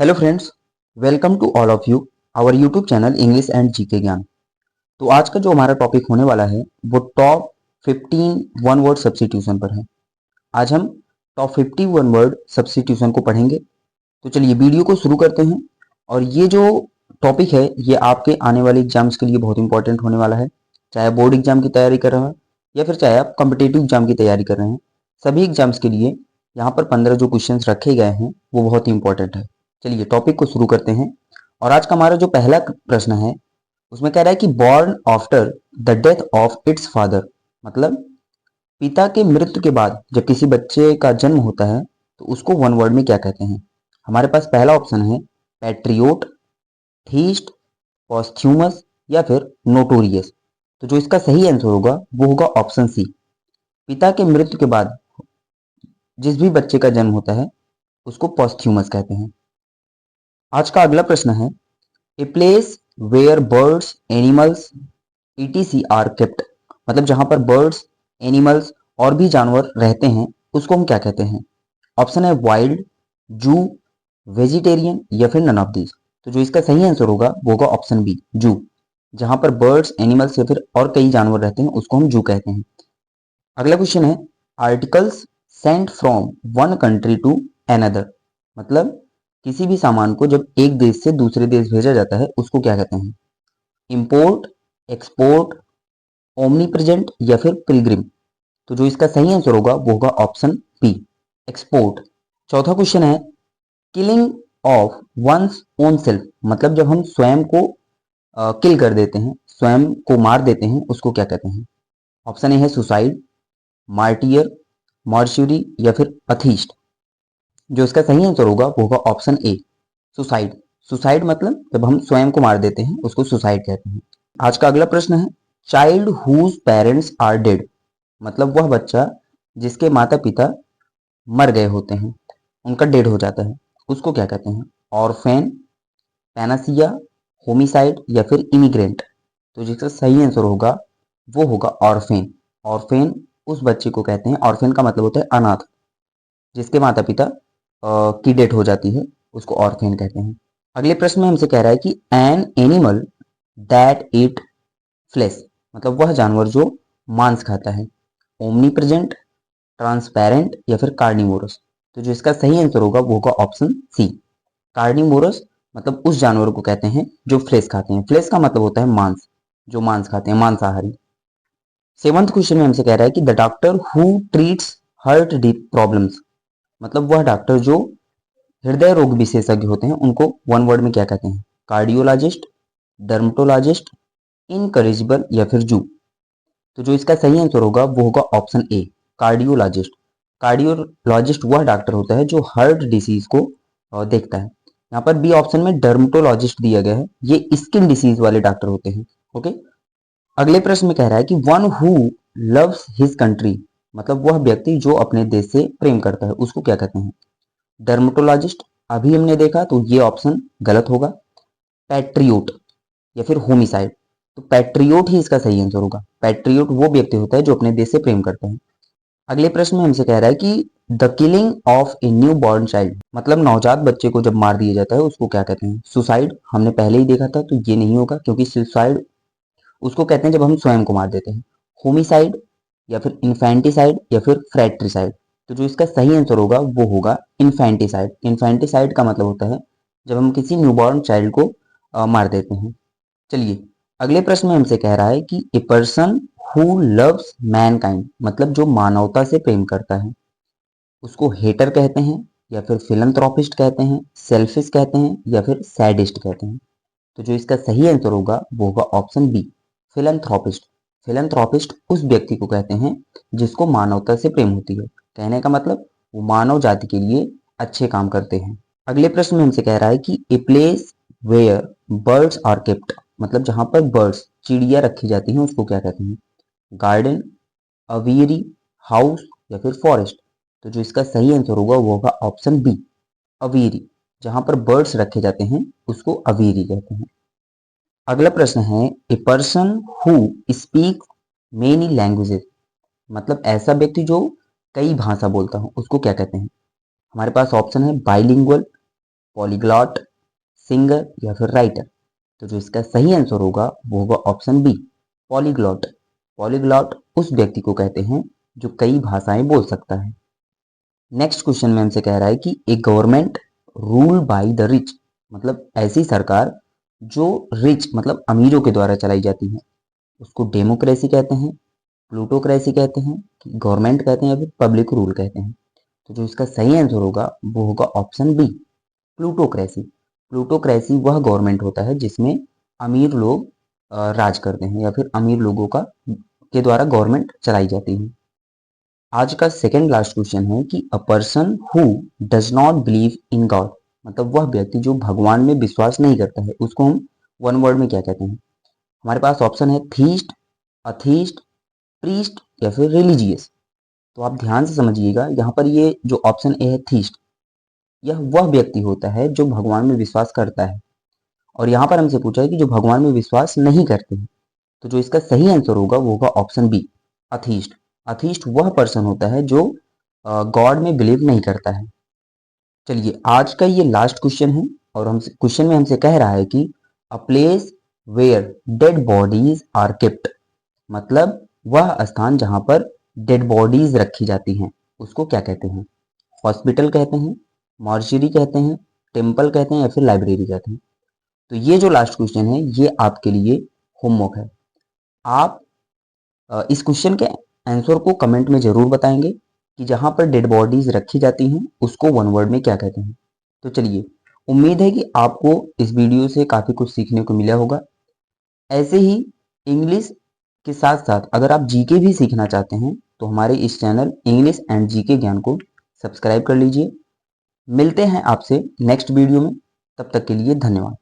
Hello friends, welcome to all of you our YouTube channel English and GK ज्ञान। तो आज का जो हमारा टॉपिक होने वाला है वो टॉप 15 वन वर्ड सब्स्टिट्यूशन पर है। आज हम टॉप 50 वन वर्ड सब्स्टिट्यूशन को पढ़ेंगे। तो चलिए वीडियो को शुरू करते हैं। और ये जो टॉपिक है ये आपके आने वाले एग्जाम्स के लिए बहुत इंपॉर्टेंट होने वाला है। चाहे बोर्ड एग्जाम की तैयारी कर रहे हैं या फिर चाहे आप कॉम्पिटिटिव एग्जाम की तैयारी कर रहे हैं, सभी एग्जाम्स के लिए यहाँ पर 15 जो क्वेश्चंस रखे गए हैं वो बहुत ही इंपॉर्टेंट है। चलिए टॉपिक को शुरू करते हैं। और आज का हमारा जो पहला प्रश्न है उसमें कह रहा है कि born after the death of its father, मतलब पिता के मृत्यु के बाद जब किसी बच्चे का जन्म होता है तो उसको वन वर्ड में क्या कहते हैं। हमारे पास पहला ऑप्शन है पैट्रियोट, थीस्ट, पॉस्थ्यूमस या फिर नोटोरियस। तो जो इसका सही आंसर होगा वो होगा ऑप्शन सी। पिता के मृत्यु के बाद जिस भी बच्चे का जन्म होता है उसको पॉस्थ्यूमस कहते हैं। आज का अगला प्रश्न है a place where birds animals ETC are kept, मतलब जहां पर बर्ड्स एनिमल्स और भी जानवर रहते हैं उसको हम क्या कहते हैं। ऑप्शन है वाइल्ड, जू, वेजिटेरियन या फिर नन ऑफ दीज। तो जो इसका सही आंसर होगा वो होगा ऑप्शन बी, जू। जहां पर बर्ड्स एनिमल्स या फिर और कई जानवर रहते हैं उसको हम जू कहते हैं। अगला क्वेश्चन है articles sent from one country to another, मतलब किसी भी सामान को जब एक देश से दूसरे देश भेजा जाता है उसको क्या कहते हैं। इंपोर्ट, एक्सपोर्ट, ओमनी प्रेजेंट या फिर पिलग्रिम। तो जो इसका सही आंसर होगा वो होगा ऑप्शन बी, एक्सपोर्ट। चौथा क्वेश्चन है killing of one's own self, मतलब जब हम स्वयं को किल कर देते हैं, स्वयं को मार देते हैं उसको क्या कहते हैं। ऑप्शन ए है सुसाइड, मार्टियर, मॉर्चुरी या फिर अथीस्ट। जो इसका सही आंसर होगा वो होगा ऑप्शन ए, सुसाइड। सुसाइड मतलब जब हम स्वयं को मार देते हैं उसको सुसाइड कहते हैं। आज का अगला प्रश्न है child whose parents are dead, मतलब वह बच्चा जिसके माता पिता मर गए होते हैं, उनका डेड हो जाता है, उसको क्या कहते हैं। ऑर्फेन, पैनासिया, होमिसाइड या फिर इमिग्रेंट। तो जिसका सही आंसर होगा वो होगा ऑर्फेन। ऑर्फेन उस बच्चे को कहते हैं, ऑर्फेन का मतलब होता है अनाथ, जिसके माता पिता की डेथ हो जाती है उसको ऑर्फेन कहते हैं। अगले प्रश्न में हमसे कह रहा है कि an animal that eat flesh, मतलब वह जानवर जो मांस खाता है। ओमनी प्रेजेंट, ट्रांसपेरेंट या फिर कार्निवोरस। तो जो इसका सही आंसर होगा वो होगा ऑप्शन सी, कार्निवोरस। मतलब उस जानवर को कहते हैं जो फ्लेश खाते हैं। फ्लेश का मतलब होता है मांस, जो मांस खाते हैं, मांसाहारी। सेवंथ क्वेश्चन में हमसे कह रहा है कि the doctor who treats heart problems, मतलब वह डॉक्टर जो हृदय रोग विशेषज्ञ होते हैं उनको वन वर्ड में क्या कहते हैं। कार्डियोलॉजिस्ट, डर्मेटोलॉजिस्ट, इनकरेजिबल या फिर जू। तो जो इसका सही आंसर होगा वो होगा ऑप्शन ए, कार्डियोलॉजिस्ट। कार्डियोलॉजिस्ट वह डॉक्टर होता है जो हार्ट डिसीज को देखता है। यहाँ पर बी ऑप्शन में डर्मेटोलॉजिस्ट दिया गया है, ये स्किन डिसीज वाले डॉक्टर होते हैं। ओके। अगले प्रश्न में कह रहा है कि one who loves his country, मतलब वह व्यक्ति जो अपने देश से प्रेम करता है उसको क्या कहते हैं। डर्मेटोलॉजिस्ट अभी हमने देखा तो ये ऑप्शन गलत होगा। पैट्रियोट या फिर होमिसाइड, तो पैट्रियोट ही इसका सही आंसर होगा। पैट्रियोट वो व्यक्ति होता है जो अपने देश से प्रेम करता है। अगले प्रश्न में हमसे कह रहा है कि the killing of a new born child, मतलब नवजात बच्चे को जब मार दिया जाता है उसको क्या कहते हैं। सुसाइड हमने पहले ही देखा था तो ये नहीं होगा, क्योंकि सुसाइड उसको कहते हैं जब हम स्वयं को मार देते हैं। होमिसाइड या फिर इन्फेंटिसाइड या फिर फ्रैट्रिसाइड। तो जो इसका सही आंसर होगा वो होगा इन्फेंटिसाइड। इन्फेंटिसाइड का मतलब होता है जब हम किसी न्यूबॉर्न चाइल्ड को मार देते हैं। चलिए अगले प्रश्न में हमसे कह रहा है कि a person who loves Mankind, मतलब जो मानवता से प्रेम करता है उसको हेटर कहते हैं या फिर फिलंथ्रोपिस्ट कहते हैं, सेल्फिश कहते हैं या फिर सैडिस्ट कहते हैं। तो जो इसका सही आंसर होगा वो होगा ऑप्शन बी, फिलंथ्रोपिस्ट। फिलंथ्रोपिस्ट उस व्यक्ति को कहते हैं जिसको मानवता से प्रेम होती है। कहने का मतलब वो मानव जाति के लिए अच्छे काम करते हैं। अगले प्रश्न में हमसे कह रहा है कि a place where birds are kept, मतलब जहां पर बर्ड्स चिड़िया रखी जाती हैं उसको क्या कहते हैं। गार्डन, अवियरी, हाउस या फिर फॉरेस्ट। तो जो इसका सही आंसर होगा वो होगा ऑप्शन बी, अवियरी। जहां पर बर्ड्स रखे जाते हैं उसको अवियरी कहते हैं। अगला प्रश्न है a person who speak many languages, मतलब ऐसा व्यक्ति जो कई भाषा बोलता हो उसको क्या कहते हैं। हमारे पास ऑप्शन है बाइलिंगुअल, पॉलीग्लॉट, सिंगर या फिर राइटर। तो जो इसका सही आंसर होगा वो होगा ऑप्शन बी, पॉलीग्लॉट। पॉलीग्लॉट उस व्यक्ति को कहते हैं जो कई भाषाएं बोल सकता है। नेक्स्ट क्वेश्चन में हमसे कह रहा है कि a government rule by the rich, मतलब ऐसी सरकार जो रिच मतलब अमीरों के द्वारा चलाई जाती है, उसको डेमोक्रेसी कहते हैं, प्लूटोक्रेसी कहते हैं, गवर्नमेंट कहते हैं या फिर पब्लिक रूल कहते हैं। तो जो इसका सही आंसर होगा वो होगा ऑप्शन बी, प्लूटोक्रेसी। प्लूटोक्रेसी वह गवर्नमेंट होता है जिसमें अमीर लोग राज करते हैं या फिर अमीर लोगों का के द्वारा गवर्नमेंट चलाई जाती है। आज का सेकंड लास्ट क्वेश्चन है कि a person who does not believe in God, मतलब वह व्यक्ति जो भगवान में विश्वास नहीं करता है, उसको हम वन वर्ड में क्या कहते हैं। हमारे पास ऑप्शन है थीस्ट, अथीस्ट, प्रीस्ट या फिर रिलीजियस। तो आप ध्यान से समझिएगा, यहाँ पर ये जो ऑप्शन ए है थीस्ट, यह वह व्यक्ति होता है जो भगवान में विश्वास करता है। और यहाँ पर हमसे पूछा है कि जो भगवान में विश्वास नहीं करते हैं। तो जो इसका सही आंसर होगा वो होगा ऑप्शन बी, अथीस्ट। अथीस्ट वह पर्सन होता है जो गॉड में बिलीव नहीं करता है। चलिए आज का ये लास्ट क्वेश्चन है और हमसे क्वेश्चन में हमसे कह रहा है कि a place where dead bodies are kept, मतलब वह स्थान जहां पर डेड बॉडीज रखी जाती हैं उसको क्या कहते हैं। हॉस्पिटल कहते हैं, मॉर्चरी कहते हैं, टेम्पल कहते हैं या फिर लाइब्रेरी कहते हैं। तो ये जो लास्ट क्वेश्चन है ये आपके लिए होमवर्क है। आप इस क्वेश्चन के आंसर को कमेंट में जरूर बताएंगे कि जहां पर डेड बॉडीज रखी जाती हैं उसको वन वर्ड में क्या कहते हैं। तो चलिए, उम्मीद है कि आपको इस वीडियो से काफ़ी कुछ सीखने को मिला होगा। ऐसे ही इंग्लिश के साथ साथ अगर आप जीके भी सीखना चाहते हैं तो हमारे इस चैनल इंग्लिश एंड जीके ज्ञान को सब्सक्राइब कर लीजिए। मिलते हैं आपसे नेक्स्ट वीडियो में, तब तक के लिए धन्यवाद।